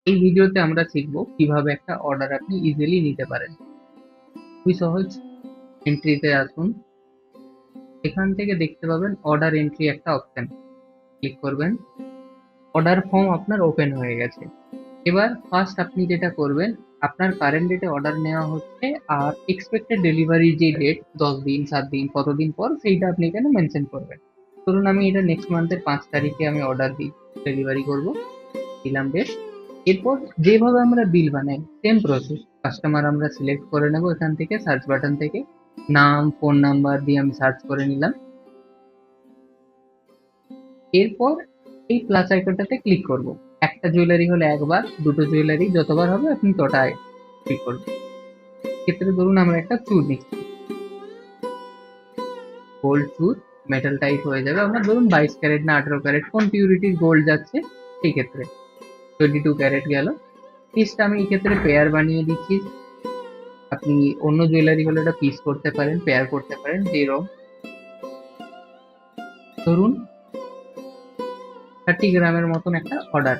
এই ভিডিওতে আমরা শিখব কিভাবে একটা অর্ডার আপনি ইজিলি নিতে পারেন। খুবই সহজ। এন্ট্রিতে আসুন, এখান থেকে দেখতে পাবেন অর্ডার এন্ট্রি একটা অপশন, ক্লিক করবেন। অর্ডার ফর্ম আপনার ওপেন হয়ে গেছে। এবার ফার্স্ট আপনি যেটা করবেন, আপনার কারেন্ট ডেটে অর্ডার নেওয়া হচ্ছে আর এক্সপেক্টেড ডেলিভারি যে ডেট 10 দিন 7 দিন কতদিন পর সেইটা আপনি এখানে মেনশন করবেন। ধরুন আমি এটা নেক্সট মান্থের 5 তারিখে আমি অর্ডার দিই, ডেলিভারি করব, দিলাম বেশ। এরপর যেভাবে আমরা বিল বানাই সেম প্রসেস, কাস্টমার আমরা সিলেক্ট করে নেব এখান থেকে সার্চ বাটন থেকে, নাম ফোন নাম্বার দিয়ে আমি সার্চ করে নিলাম। এরপর এই প্লাস আইকনটাতে ক্লিক করব। একটা জুয়েলারি হলে একবার, দুটো জুয়েলারি যতবার হবে আপনি তটায় ক্লিক করবেন। ক্ষেত্রে ধরুন আমরা একটা চুর নিচ্ছি, গোল্ড চুর, মেটাল টাইপ হয়ে যাবে। আমরা ধরুন 22 ক্যারেট না 18 ক্যারেট, কোন পিউরিটির গোল্ড যাচ্ছে সেই ক্ষেত্রে 22 ক্যারেট গেল। পিসটা আমি এই ক্ষেত্রে পেয়ার বানিয়ে দিচ্ছি। আপনি অন্য জুয়েলারি হলে এটা পিস করতে পারেন, পেয়ার করতে পারেন, যেরকম ধরুন 30 গ্রামের মতন একটা অর্ডার।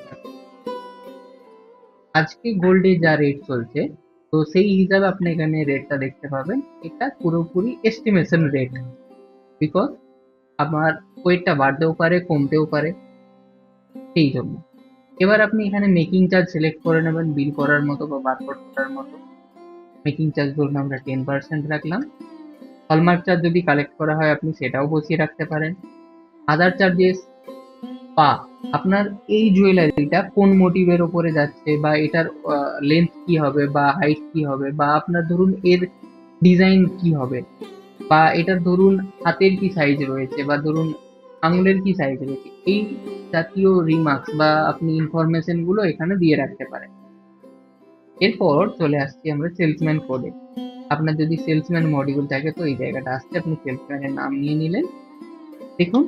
আজকে গোল্ডে যা রেট চলছে, তো সেই হিসাবে আপনি এখানে রেটটা দেখতে পাবেন। এটা পুরোপুরি এস্টিমেশন রেট, বিকজ আমার ওয়েটটা বাড়তেও পারে কমতেও পারে, সেই জন্য। এবার আপনি এখানে মেকিং চার্জ সিলেক্ট করে নেবেন বিল করার মতো বা বারকোড করার মতো। মেকিং চার্জ ধরুন আমরা 10% রাখলাম। হলমার্ক চার্জ যদি কালেক্ট করা হয় আপনি সেটাও বসিয়ে রাখতে পারেন। আদার চার্জেস বা আপনার এই জুয়েলারিটা কোন মোটিভের উপরে যাচ্ছে, বা এটার লেন্থ কি হবে বা হাইট কি হবে, বা আপনার ধরুন এর ডিজাইন কি হবে, বা এটার ধরুন হাতের কি সাইজ রয়েছে, বা ধরুন আঙুলের কি সাইজ রয়েছে, এই জাতীয় রিমার্কস বা আপনি ইনফরমেশন গুলো এখানে দিয়ে রাখতে পারেন। এরপর চলে আসছি আমরা সেলসম্যান কোডে। আপনার যদি সেলসম্যান মডিউল থাকে তো এই জায়গাটা আসছে, আপনি সেলসম্যানের নাম নিয়ে নিলেন। দেখুন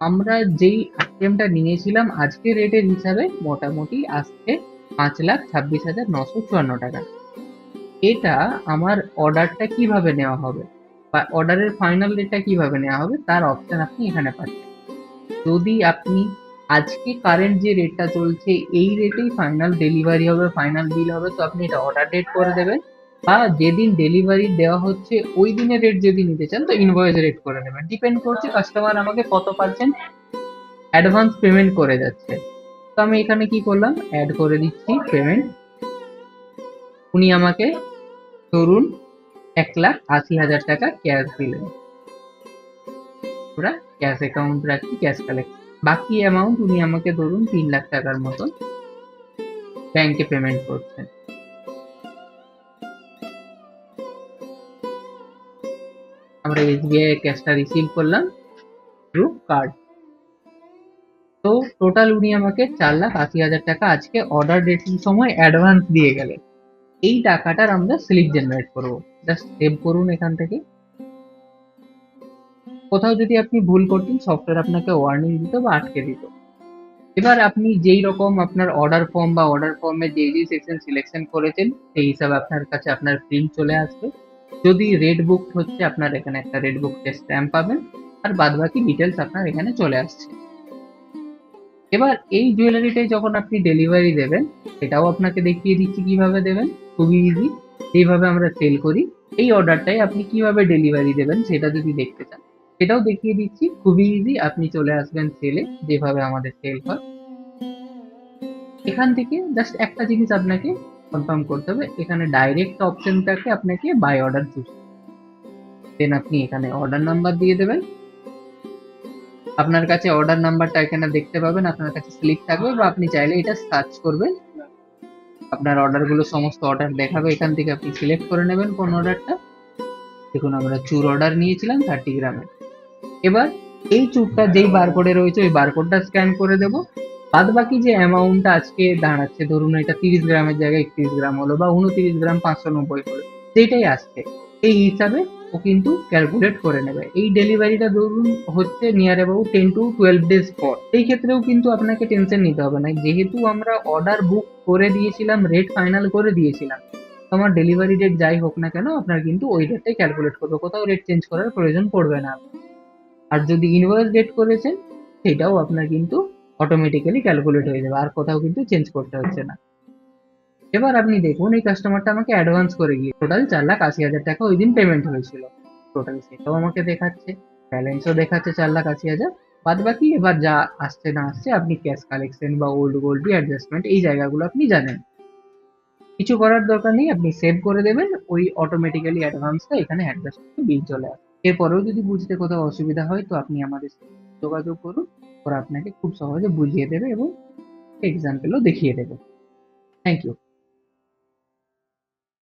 আমরা যেই আইটেমটা নিয়েছিলাম আজকে রেটের হিসাবে মোটামুটি আসছে 5,26,954 টাকা। এটা আমার অর্ডারটা কিভাবে নেওয়া হবে বা অর্ডারের ফাইনাল রেটটা কিভাবে নেওয়া হবে তার অপশন আপনি এখানে পাচ্ছেন। যদি আপনি আজকে কারেন্ট যে রেটটা চলছে এই রেটেই ফাইনাল ডেলিভারি হবে, ফাইনাল বিল হবে, তো আপনি এটা অর্ডার ডেট করে দেবেন। বা যেদিন ডেলিভারি দেওয়া হচ্ছে ওই দিনের রেট যদি নিতে চান তো ইনভয়েস রেট করে দেবেন। ডিপেন্ড করছে কাস্টমার আমাকে কত পার্সেন্ট অ্যাডভান্স পেমেন্ট করে যাচ্ছে। তো আমি এখানে কি করলাম, অ্যাড করে দিচ্ছি পেমেন্ট। উনি আমাকে ধরুন 1,80,000 টাকা ক্যাশ দিলেন। ওরা ক্যাশ অ্যাকাউন্ট রাখছি, ক্যাশ কালেক্ট। বাকি অ্যামাউন্ট উনি আমাকে ধরুন 3 লাখ টাকার মতন ব্যাংকে পেমেন্ট করছেন। আমরা এসবিআই ক্যাশটা রিসিভ করলাম থ্রু কার্ড। তো টোটাল উনি আমাকে 4,80,000 টাকা আজকে অর্ডার ডেটের সময় অ্যাডভান্স দিয়ে গেলেন। এই টাকাটার আমরা স্লিপ জেনারেট করবো। জাস্ট সেভ করুন এখান থেকে। কোথাও যদি আপনি ভুল করতেন সফটওয়্যার আপনাকে ওয়ার্নিং দিত বা আটকে দিত। এবার আপনি যেই রকম আপনার অর্ডার ফর্ম বা অর্ডার ফর্মে যে সেকশন সিলেকশন করেছেন সেই হিসাবে আপনার কাছে আপনার প্রিন্ট চলে আসবে। যদি রেড বুক হচ্ছে আপনার এখানে একটা রেড বুক স্ট্যাম্প পাবেন, আর বাদ বাকি ডিটেলস আপনার এখানে চলে আসছে। এবার এই জুয়েলারিটাই যখন আপনি ডেলিভারি দেবেন সেটাও আপনাকে দেখিয়ে দিচ্ছি কিভাবে দেবেন। খুবই ইজি। যেভাবে আমরা সেল করি এই অর্ডারটাই আপনি কিভাবে ডেলিভারি দেবেন সেটা যদি দেখতে চান সেটাও দেখিয়ে দিচ্ছি। খুবই ইজি, আপনি চলে আসবেন সেলে, যেভাবে আমাদের সেল হয়। এখান থেকে জাস্ট একটা জিনিস আপনাকে কনফার্ম করতে হবে, এখানে ডাইরেক্ট অপশনটাকে আপনাকে বাই অর্ডার চুজ, দেন আপনি এখানে অর্ডার নাম্বার দিয়ে দেবেন। আপনার কাছে অর্ডার নাম্বারটা এখানে দেখতে পাবেন, আপনার কাছে স্লিপ থাকবে, বা আপনি চাইলে এটা সার্চ করবেন, আপনার অর্ডারগুলো সমস্ত অর্ডার দেখাবে। এখান থেকে আপনি সিলেক্ট করে নেবেন কোন অর্ডারটা। দেখুন আমরা চুর অর্ডার নিয়েছিলাম 30 গ্রামের। এবার এই চুরটা যেই বারকোডে রয়েছে ওই বারকোডটা স্ক্যান করে দেব। বাদ বাকি যে অ্যামাউন্টটা আজকে দাঁড়াচ্ছে, ধরুন এটা 30 গ্রামের জায়গায় 31 গ্রাম হলো, বা 29 গ্রাম 590 হলো, যেটাই আসছে এই হিসাবে ও কিন্তু ক্যালকুলেট করে নেবে। এই ডেলিভারিটা ধরুন হচ্ছে নিয়ার অ্যাবাউট 10 to 12 days পর, এই ক্ষেত্রেও কিন্তু আপনাকে টেনশন নিতে হবে না, যেহেতু আমরা অর্ডার বুক করে দিয়েছিলাম, রেট ফাইনাল করে দিয়েছিলাম, তো আমার ডেলিভারি ডেট যাই হোক না কেন আপনার কিন্তু ওই রেটটাই ক্যালকুলেট করবে, কোথাও রেট চেঞ্জ করার প্রয়োজন পড়বে না। আর যদি ইনভয়েস ডেট করেছেন সেটাও আপনার কিন্তু অটোমেটিক্যালি ক্যালকুলেট হয়ে যাবে, আর কোথাও কিন্তু চেঞ্জ করতে হচ্ছে না। এবার আপনি দেখুন এই কাস্টমারটা আমাকে অ্যাডভান্স করে গিয়ে টোটাল 4,80,000 টাকা ওই দিন পেমেন্ট হয়েছিল। টোটাল সেটাও আমাকে দেখাচ্ছে, ব্যালেন্সও দেখাচ্ছে 4,80,000। বাদ বাকি এবার যা আসছে না আসছে আপনি ক্যাশ কালেকশন বা ওল্ড গোল্ড অ্যাডজাস্টমেন্ট এই জায়গাগুলো আপনি জানেন। কিছু করার দরকার নেই, আপনি সেভ করে দেবেন, ওই অটোমেটিক্যালি অ্যাডভান্সটা এখানে অ্যাডজাস্ট করে বিল চলে আসবে। এরপরেও যদি বুঝতে কোথাও অসুবিধা হয় তো আপনি আমাদের সাথে যোগাযোগ করুন, ওরা আপনাকে খুব সহজে বুঝিয়ে দেবে এবং এক্সাম্পলও দেখিয়ে দেবে। Thank you.